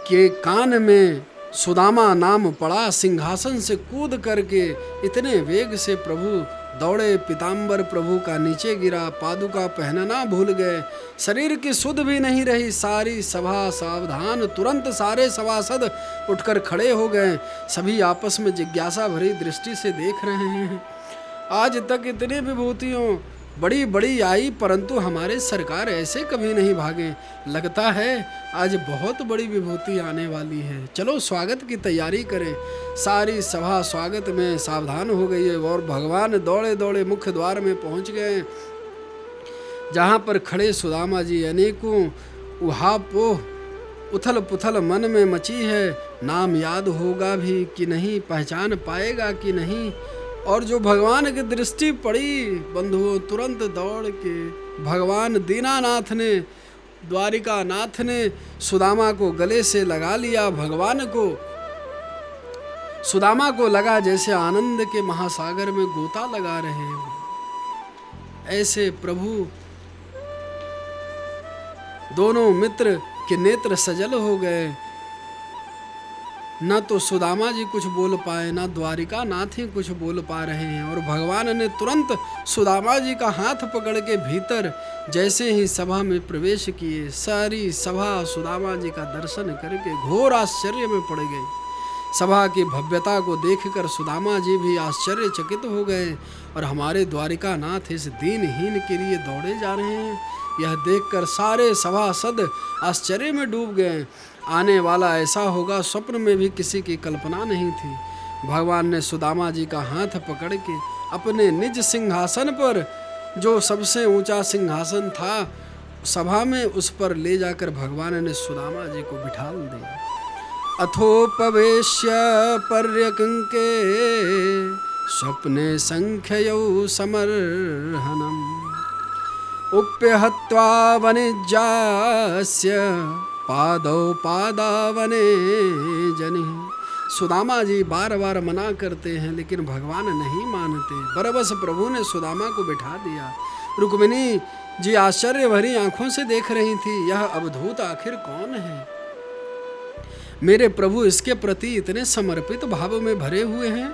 के कान में सुदामा नाम पड़ा, सिंहासन से कूद करके इतने वेग से प्रभु दौड़े। पीताम्बर प्रभु का नीचे गिरा, पादुका पहनना भूल गए, शरीर की सुध भी नहीं रही। सारी सभा सावधान, तुरंत सारे सभासद उठकर खड़े हो गए। सभी आपस में जिज्ञासा भरी दृष्टि से देख रहे हैं। आज तक इतनी विभूतियों बड़ी बड़ी आई, परंतु हमारे सरकार ऐसे कभी नहीं भागे। लगता है आज बहुत बड़ी विभूति आने वाली है। चलो स्वागत की तैयारी करें। सारी सभा स्वागत में सावधान हो गई है और भगवान दौड़े दौड़े मुख्य द्वार में पहुंच गए, जहां पर खड़े सुदामा जी। अनेकों उहापोह उथल पुथल मन में मची है। नाम याद होगा भी कि नहीं, पहचान पाएगा कि नहीं। और जो भगवान की दृष्टि पड़ी बंधुओं, तुरंत दौड़ के भगवान दीनानाथ ने, द्वारिका नाथ ने सुदामा को गले से लगा लिया। भगवान को, सुदामा को लगा जैसे आनंद के महासागर में गोता लगा रहे हो। ऐसे प्रभु दोनों मित्र के नेत्र सजल हो गए। न तो सुदामा जी कुछ बोल पाए, न द्वारिका नाथ ही कुछ बोल पा रहे हैं। और भगवान ने तुरंत सुदामा जी का हाथ पकड़ के भीतर जैसे ही सभा में प्रवेश किए, सारी सभा सुदामा जी का दर्शन करके घोर आश्चर्य में पड़ गई। सभा की भव्यता को देखकर सुदामा जी भी आश्चर्यचकित हो गए। और हमारे द्वारिका नाथ इस दीनहीन के लिए दौड़े जा रहे हैं, यह देखकर सारे सभासद आश्चर्य में डूब गए। आने वाला ऐसा होगा स्वप्न में भी किसी की कल्पना नहीं थी। भगवान ने सुदामा जी का हाथ पकड़ के अपने निज सिंहासन पर, जो सबसे ऊंचा सिंहासन था सभा में, उस पर ले जाकर भगवान ने सुदामा जी को बिठा दिया। अथोपवेश्य पर्यकंके, स्वप्ने संख्ययौ समर्हनम। उप्यहत्वा वनिज्यास्य, पादौ पादावने जनि। सुदामा जी बार बार मना करते हैं, लेकिन भगवान नहीं मानते। बरबस प्रभु ने सुदामा को बिठा दिया। रुक्मिणी जी आश्चर्य भरी आंखों से देख रही थी, यह अवधूत आखिर कौन है? मेरे प्रभु इसके प्रति इतने समर्पित भाव में भरे हुए हैं।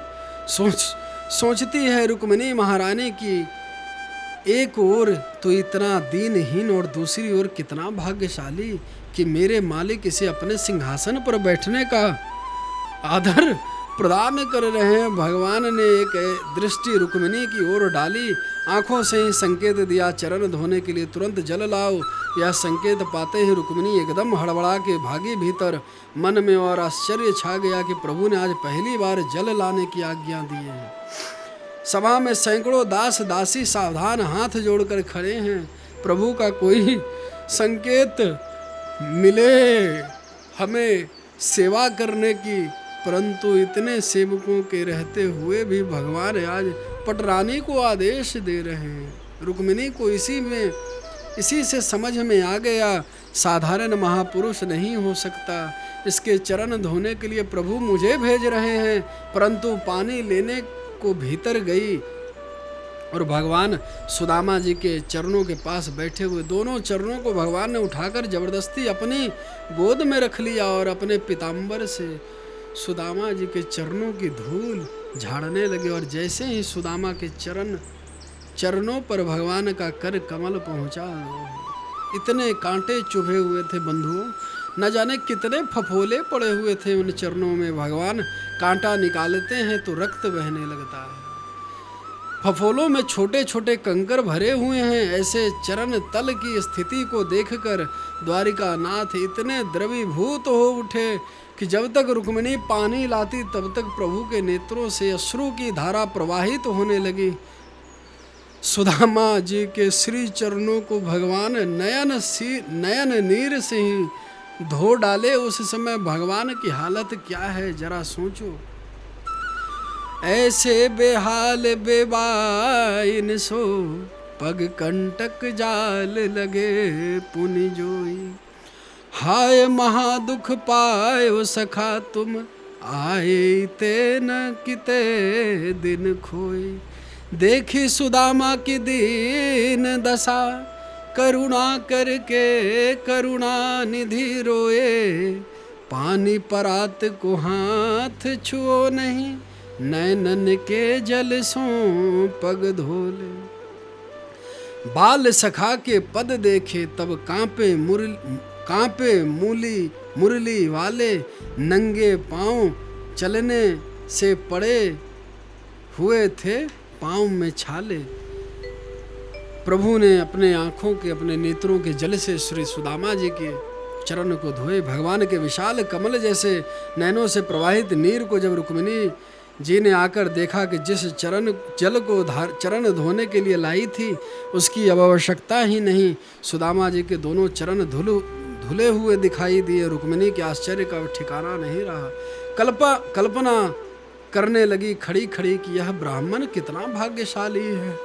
सोचती है रुक्मिणी महारानी की एक ओर तो इतना दीनहीन और दूसरी ओर कितना भाग्यशाली कि मेरे मालिक इसे अपने सिंहासन पर बैठने का आदर प्रदान कर रहे हैं। भगवान ने एक दृष्टि रुक्मिणी की ओर डाली, आंखों से ही संकेत दिया चरण धोने के लिए, तुरंत जल लाओ। यह संकेत पाते ही रुक्मिणी एकदम हड़बड़ा के भागी भीतर। मन में और आश्चर्य छा गया कि प्रभु ने आज पहली बार जल लाने की आज्ञा दी है। सभा में सैकड़ों दास दासी सावधान हाथ जोड़कर खड़े हैं। प्रभु का कोई संकेत मिले हमें सेवा करने की, परंतु इतने सेवकों के रहते हुए भी भगवान आज पटरानी को आदेश दे रहे हैं। रुक्मिणी को इसी से समझ में आ गया, साधारण महापुरुष नहीं हो सकता। इसके चरण धोने के लिए प्रभु मुझे भेज रहे हैं। परंतु पानी लेने को भीतर गई और भगवान सुदामा जी के चरणों के पास बैठे हुए, दोनों चरणों को भगवान ने उठाकर जबरदस्ती अपनी गोद में रख लिया और अपने पीताम्बर से सुदामा जी के चरणों की धूल झाड़ने लगे। और जैसे ही सुदामा के चरणों पर भगवान का कर कमल पहुंचा, इतने कांटे चुभे हुए थे बंधुओं, न जाने कितने फफोले पड़े हुए थे उन चरणों में। भगवान कांटा निकालते हैं तो रक्त बहने लगता है। फफोलों में छोटे छोटे कंकर भरे हुए हैं। ऐसे चरण तल की स्थिति को देखकर द्वारिका नाथ इतने द्रवीभूत हो उठे कि जब तक रुक्मिणी पानी लाती तब तक प्रभु के नेत्रों से अश्रु की धारा प्रवाहित होने लगी। सुदामा जी के श्री चरणों को भगवान नयन नीर से ही धो डाले। उस समय भगवान की हालत क्या है जरा सोचो। ऐसे बेहाल बेबाइन सो पग कंटक जाल लगे पुनि जोई। हाय महादुख पायो सखा तुम आए ते न किते दिन खोई। देखी सुदामा की दीन दशा करुणा करके करुणा निधि रोए। पानी परात को हाथ छुओ नहीं नैनन के जल सो पग धोले। बाल सखा के पद देखे तब कांपे मुरली वाले। नंगे पांव चलने से पड़े हुए थे पांव में छाले। प्रभु ने अपने आंखों के अपने नेत्रों के जल से श्री सुदामा जी के चरण को धोए। भगवान के विशाल कमल जैसे नैनों से प्रवाहित नीर को जब रुक्मिणी जी ने आकर देखा कि जिस जल को चरण धोने के लिए लाई थी उसकी अब आवश्यकता ही नहीं, सुदामा जी के दोनों चरण धुले हुए दिखाई दिए। रुक्मिणी के आश्चर्य का ठिकाना नहीं रहा। कल्पना करने लगी खड़ी खड़ी कि यह ब्राह्मण कितना भाग्यशाली है।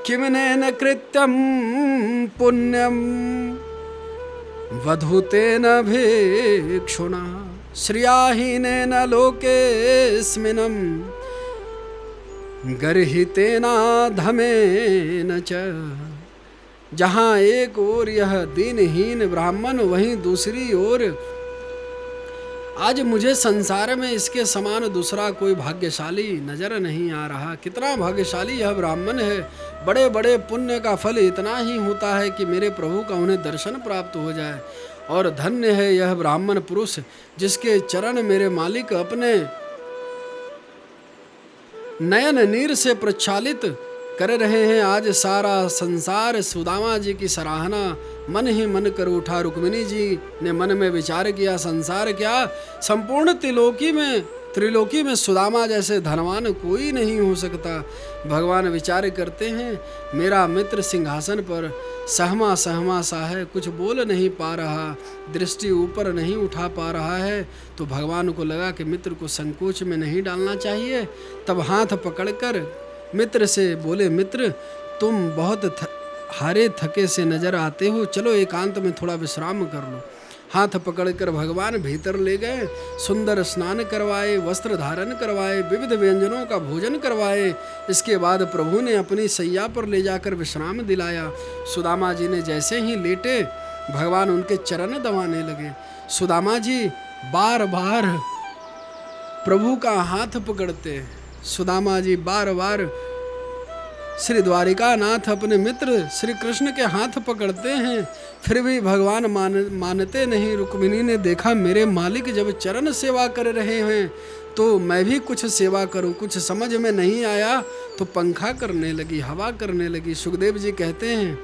किमनेन कृत्यम पुण्यम वधूतेन भिक्षुणा श्रियाहीनेन लोकेस्मिनं गर्हितेना धमेन च। जहाँ एक ओर यह दीनहीन ब्राह्मण वहीं दूसरी ओर आज मुझे संसार में इसके समान दूसरा कोई भाग्यशाली नजर नहीं आ रहा। कितना भाग्यशाली यह ब्राह्मण है। बड़े बड़े पुण्य का फल इतना ही होता है कि मेरे प्रभु का उन्हें दर्शन प्राप्त हो जाए। और धन्य है यह ब्राह्मण पुरुष जिसके चरण मेरे मालिक अपने नयन नीर से प्रक्षालित कर रहे हैं। आज सारा संसार सुदामा जी की सराहना मन ही मन कर उठा। रुक्मिणी जी ने मन में विचार किया, संसार क्या संपूर्ण त्रिलोकी में सुदामा जैसे धनवान कोई नहीं हो सकता। भगवान विचार करते हैं, मेरा मित्र सिंहासन पर सहमा सा है, कुछ बोल नहीं पा रहा, दृष्टि ऊपर नहीं उठा पा रहा है। तो भगवान को लगा कि मित्र को संकोच में नहीं डालना चाहिए। तब हाथ पकड़कर मित्र से बोले, मित्र तुम बहुत हारे थके से नजर आते हो, चलो एकांत में थोड़ा विश्राम कर लो। हाथ पकड़कर भगवान भीतर ले गए, सुंदर स्नान करवाए, वस्त्र धारण करवाए, विविध व्यंजनों का भोजन करवाए। इसके बाद प्रभु ने अपनी सैया पर ले जाकर विश्राम दिलाया। सुदामा जी ने जैसे ही लेटे भगवान उनके चरण दबाने लगे। सुदामा जी बार बार प्रभु का हाथ पकड़ते। सुदामा जी बार बार श्री द्वारिका नाथ अपने मित्र श्री कृष्ण के हाथ पकड़ते हैं, फिर भी भगवान मानते नहीं। रुक्मिणी ने देखा मेरे मालिक जब चरण सेवा कर रहे हैं तो मैं भी कुछ सेवा करूं। कुछ समझ में नहीं आया तो पंखा करने लगी, हवा करने लगी। सुखदेव जी कहते हैं,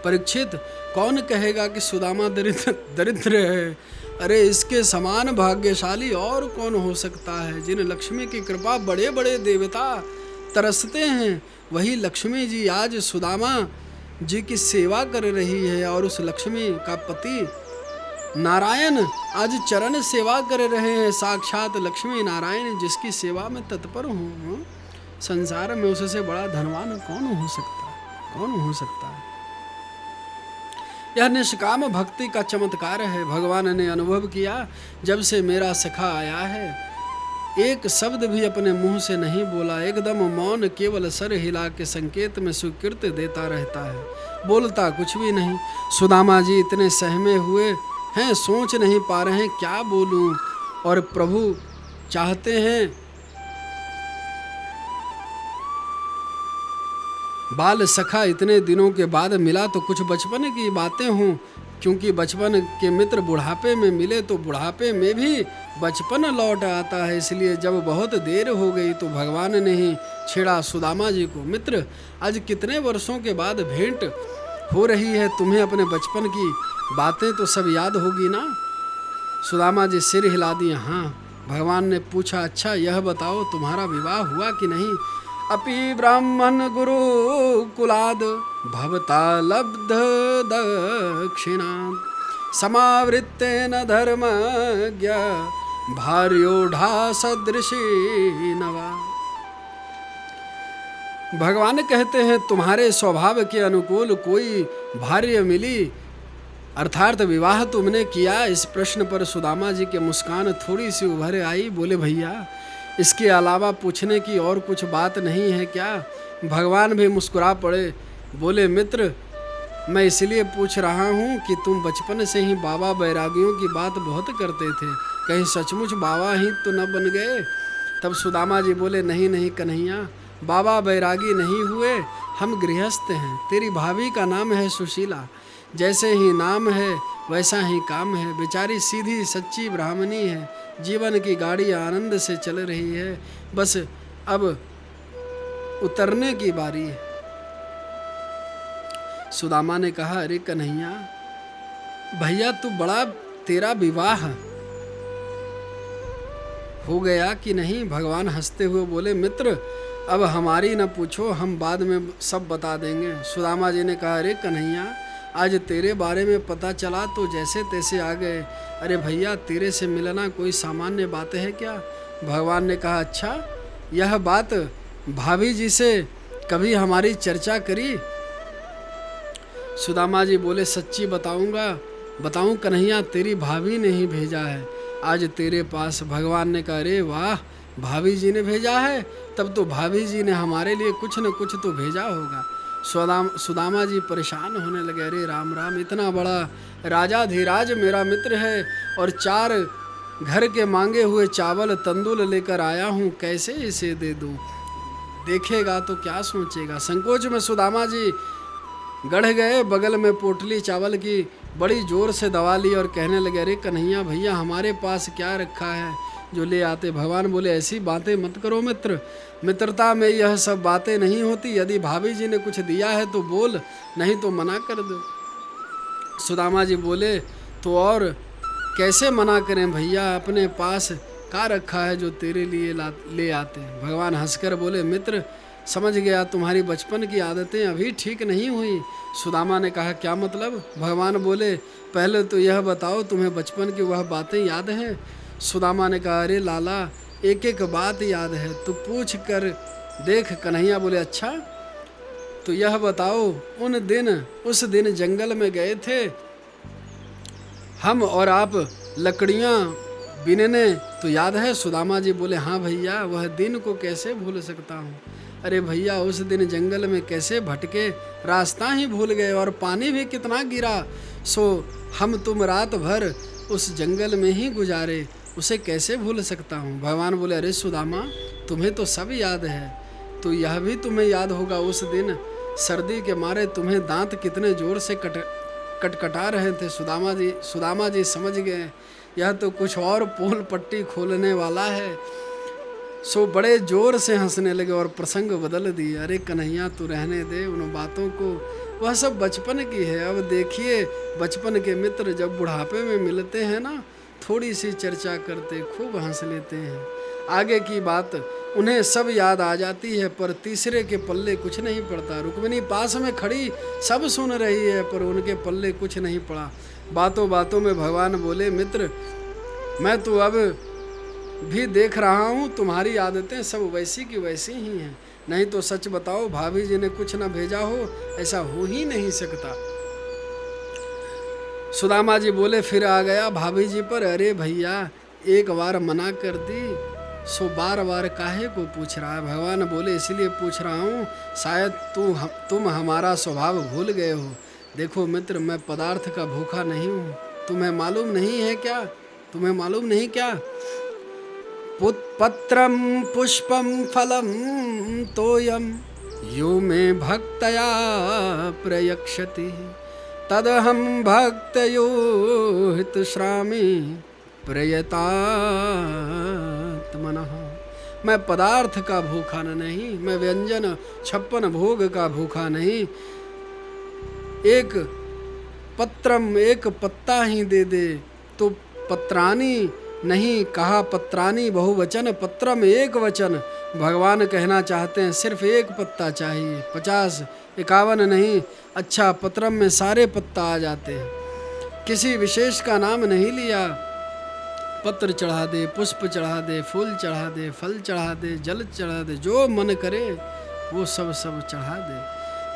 परीक्षित कौन कहेगा कि सुदामा दरिद्र है? अरे इसके समान भाग्यशाली और कौन हो सकता है? जिन लक्ष्मी की कृपा बड़े बड़े देवता तरसते हैं, वही लक्ष्मी जी आज सुदामा जी की सेवा कर रही है। और उस लक्ष्मी का पति नारायण आज चरण सेवा कर रहे हैं। साक्षात लक्ष्मी नारायण जिसकी सेवा में तत्पर हूँ, संसार में उससे बड़ा धनवान कौन हो सकता है? कौन हो सकता है? यह निष्काम भक्ति का चमत्कार है। भगवान ने अनुभव किया, जब से मेरा सखा आया है एक शब्द भी अपने मुंह से नहीं बोला, एकदम मौन, केवल सर हिला के संकेत में स्वीकृति देता रहता है, बोलता कुछ भी नहीं। सुदामा जी इतने सहमे हुए हैं, सोच नहीं पा रहे हैं क्या बोलूं। और प्रभु चाहते हैं बाल सखा इतने दिनों के बाद मिला तो कुछ बचपन की बातें हों, क्योंकि बचपन के मित्र बुढ़ापे में मिले तो बुढ़ापे में भी बचपन लौट आता है। इसलिए जब बहुत देर हो गई तो भगवान ने ही छेड़ा सुदामा जी को, मित्र आज कितने वर्षों के बाद भेंट हो रही है, तुम्हें अपने बचपन की बातें तो सब याद होगी ना। सुदामा जी सिर हिला दिए, हाँ। भगवान ने पूछा, अच्छा यह बताओ तुम्हारा विवाह हुआ कि नहीं। अपि ब्राह्मण गुरु कुलाद भवता लब्ध दक्षिणा समावृत्तेन धर्मज्ञ भार्योढ़ा सदृशी नवा। भगवान कहते हैं तुम्हारे स्वभाव के अनुकूल कोई भार्य मिली, अर्थात विवाह तुमने किया। इस प्रश्न पर सुदामा जी के मुस्कान थोड़ी सी उभर आई। बोले, भैया इसके अलावा पूछने की और कुछ बात नहीं है क्या। भगवान भी मुस्कुरा पड़े, बोले, मित्र मैं इसलिए पूछ रहा हूँ कि तुम बचपन से ही बाबा बैरागियों की बात बहुत करते थे, कहीं सचमुच बाबा ही तो न बन गए। तब सुदामा जी बोले, नहीं नहीं कन्हैया, बाबा बैरागी नहीं हुए, हम गृहस्थ हैं। तेरी भाभी का नाम है सुशीला, जैसे ही नाम है वैसा ही काम है। बेचारी सीधी सच्ची ब्राह्मणी है, जीवन की गाड़ी आनंद से चल रही है, बस अब उतरने की बारी है। सुदामा ने कहा, अरे कन्हैया भैया तू बड़ा, तेरा विवाह हो गया कि नहीं। भगवान हंसते हुए बोले, मित्र अब हमारी न पूछो, हम बाद में सब बता देंगे। सुदामा जी ने कहा, अरे कन्हैया आज तेरे बारे में पता चला तो जैसे तैसे आ गए। अरे भैया तेरे से मिलना कोई सामान्य बात है क्या। भगवान ने कहा, अच्छा यह बात भाभी जी से कभी हमारी चर्चा करी। सुदामा जी बोले, सच्ची बताऊं कन्हैया, तेरी भाभी ने ही भेजा है आज तेरे पास। भगवान ने कहा, अरे वाह, भाभी जी ने भेजा है, तब तो भाभी जी ने हमारे लिए कुछ न कुछ तो भेजा होगा। सुदामा जी परेशान होने लगे, अरे राम राम, इतना बड़ा राजाधिराज मेरा मित्र है और 4 घर के मांगे हुए चावल तंदूल लेकर आया हूँ, कैसे इसे दे दूँ। देखेगा तो क्या सोचेगा। संकोच में सुदामा जी गढ़ गए, बगल में पोटली चावल की बड़ी जोर से दबा ली और कहने लगे, अरे कन्हैया भैया हमारे पास क्या रखा है जो ले आते। भगवान बोले, ऐसी बातें मत करो मित्र, मित्रता में यह सब बातें नहीं होती। यदि भाभी जी ने कुछ दिया है तो बोल, नहीं तो मना कर दो। सुदामा जी बोले, तो और कैसे मना करें भैया, अपने पास क्या रखा है जो तेरे लिए ले आते हैं। भगवान हंसकर बोले, मित्र समझ गया तुम्हारी बचपन की आदतें अभी ठीक नहीं हुई। सुदामा ने कहा, क्या मतलब। भगवान बोले, पहले तो यह बताओ तुम्हें बचपन की वह बातें याद हैं। सुदामा ने कहा, अरे लाला एक एक बात याद है, तू पूछ कर देख। कन्हैया बोले, अच्छा तो यह बताओ उस दिन जंगल में गए थे हम और आप लकड़ियाँ बीनने, तो याद है। सुदामा जी बोले, हाँ भैया, वह दिन को कैसे भूल सकता हूँ। अरे भैया उस दिन जंगल में कैसे भटके, रास्ता ही भूल गए और पानी भी कितना गिरा, सो हम तुम रात भर उस जंगल में ही गुजारे, उसे कैसे भूल सकता हूँ। भगवान बोले, अरे सुदामा तुम्हें तो सब याद है, तो यह भी तुम्हें याद होगा उस दिन सर्दी के मारे तुम्हें दांत कितने जोर से कटकटा रहे थे। सुदामा जी समझ गए यह तो कुछ और पोल पट्टी खोलने वाला है, सो बड़े जोर से हंसने लगे और प्रसंग बदल दिए। अरे कन्हैया तू रहने दे उन बातों को, वह सब बचपन की है। अब देखिए बचपन के मित्र जब बुढ़ापे में मिलते हैं ना, थोड़ी सी चर्चा करते खूब हंस लेते हैं, आगे की बात उन्हें सब याद आ जाती है, पर तीसरे के पल्ले कुछ नहीं पड़ता। रुक्मिणी पास में खड़ी सब सुन रही है, पर उनके पल्ले कुछ नहीं पड़ा। बातों बातों में भगवान बोले, मित्र मैं तो अब भी देख रहा हूँ तुम्हारी आदतें सब वैसी की वैसी ही हैं, नहीं तो सच बताओ भाभी जी ने कुछ न भेजा हो, ऐसा हो ही नहीं सकता। सुदामा जी बोले, फिर आ गया भाभी जी पर। अरे भैया एक बार मना कर दी, सो बार बार काहे को पूछ रहा है। भगवान बोले, इसलिए पूछ रहा हूँ शायद तुम हमारा स्वभाव भूल गए हो। देखो मित्र मैं पदार्थ का भूखा नहीं हूँ, तुम्हें मालूम नहीं क्या। पत्रम पुष्पम फलम तोयम यो मे भक्तया प्रयक्षति तदहं भक्तयो हितश्रामि प्रयतात्मनः। मैं पदार्थ का भूखा नहीं, मैं व्यंजन 56 भोग का भूखा नहीं। एक पत्रम, एक पत्ता ही दे दे तो पत्रानी नहीं कहा, पत्रानी बहुवचन, पत्रम एक वचन। भगवान कहना चाहते हैं सिर्फ एक पत्ता चाहिए, 50 51 नहीं। अच्छा, पत्रम में सारे पत्ता आ जाते हैं, किसी विशेष का नाम नहीं लिया। पत्र चढ़ा दे, पुष्प चढ़ा दे, फूल चढ़ा दे, फल चढ़ा दे, जल चढ़ा दे, जो मन करे वो सब चढ़ा दे।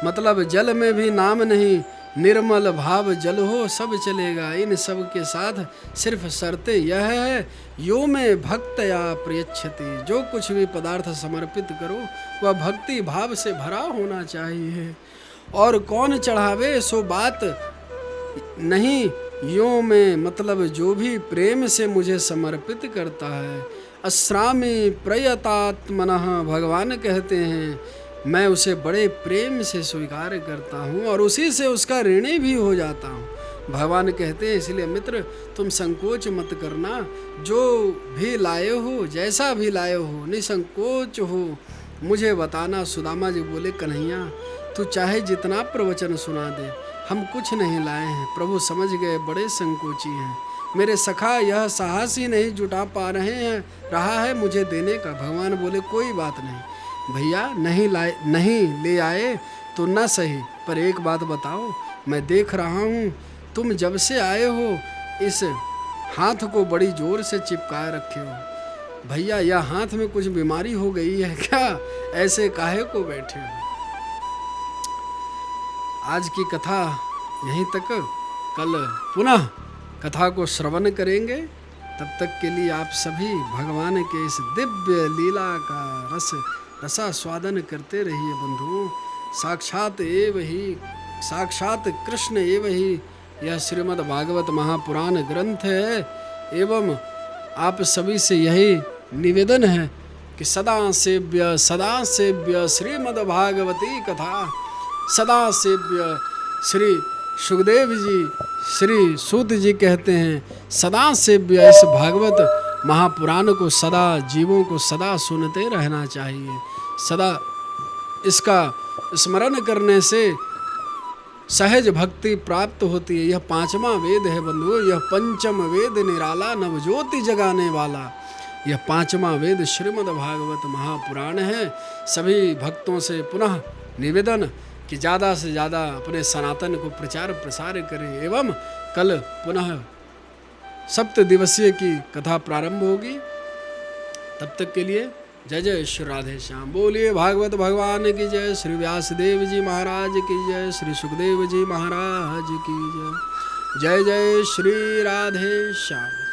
मतलब जल में भी नाम नहीं, निर्मल भाव जल हो सब चलेगा। इन सब के साथ सिर्फ शर्तें यह है, यो में भक्तया प्रयच्छति, जो कुछ भी पदार्थ समर्पित करो वह भक्ति भाव से भरा होना चाहिए। और कौन चढ़ावे सो बात नहीं, यो में मतलब जो भी प्रेम से मुझे समर्पित करता है। अश्रामी प्रयतात्मनः, भगवान कहते हैं मैं उसे बड़े प्रेम से स्वीकार करता हूँ और उसी से उसका ऋणी भी हो जाता हूँ। भगवान कहते हैं इसलिए मित्र तुम संकोच मत करना, जो भी लाए हो, जैसा भी लाए हो, निसंकोच हो मुझे बताना। सुदामा जी बोले कन्हैया तू चाहे जितना प्रवचन सुना दे, हम कुछ नहीं लाए हैं। प्रभु समझ गए बड़े संकोची हैं, मेरे सखा यह साहस ही नहीं जुटा पा रहा है मुझे देने का। भगवान बोले कोई बात नहीं भैया, नहीं ले आए तो न सही, पर एक बात बताओ, मैं देख रहा हूँ तुम जब से आए हो इस हाथ को बड़ी जोर से चिपकाए रखे हो। भैया यह हाथ में कुछ बीमारी हो गई है क्या? ऐसे काहे को बैठे हो? आज की कथा यहीं तक, कल पुनः कथा को श्रवण करेंगे। तब तक के लिए आप सभी भगवान के इस दिव्य लीला का रसास्वादन करते रहिए बंधुओं। साक्षात कृष्ण एव ही यह श्रीमद् भागवत महापुराण ग्रंथ है। एवं आप सभी से यही निवेदन है कि सदा सेव्य श्रीमद् भागवती कथा, सदा सेव्य। श्री सुखदेव जी, श्री सूत जी कहते हैं सदा सेव्य इस भागवत महापुराण को सदा जीवों को सदा सुनते रहना चाहिए। सदा इसका स्मरण करने से सहज भक्ति प्राप्त होती है। यह 5वां वेद है बंधुओं, यह पंचम वेद निराला नवज्योति जगाने वाला। यह 5वां वेद श्रीमद् भागवत महापुराण है। सभी भक्तों से पुनः निवेदन कि ज़्यादा से ज़्यादा अपने सनातन को प्रचार प्रसार करें। एवं कल पुनः 7 दिवसीय की कथा प्रारंभ होगी। तब तक के लिए जय जय श्री राधे श्याम। बोलिए भागवत भगवान की जय, श्री व्यासदेव जी महाराज की जय, श्री सुखदेव जी महाराज की जय। जय जय श्री राधे श्याम।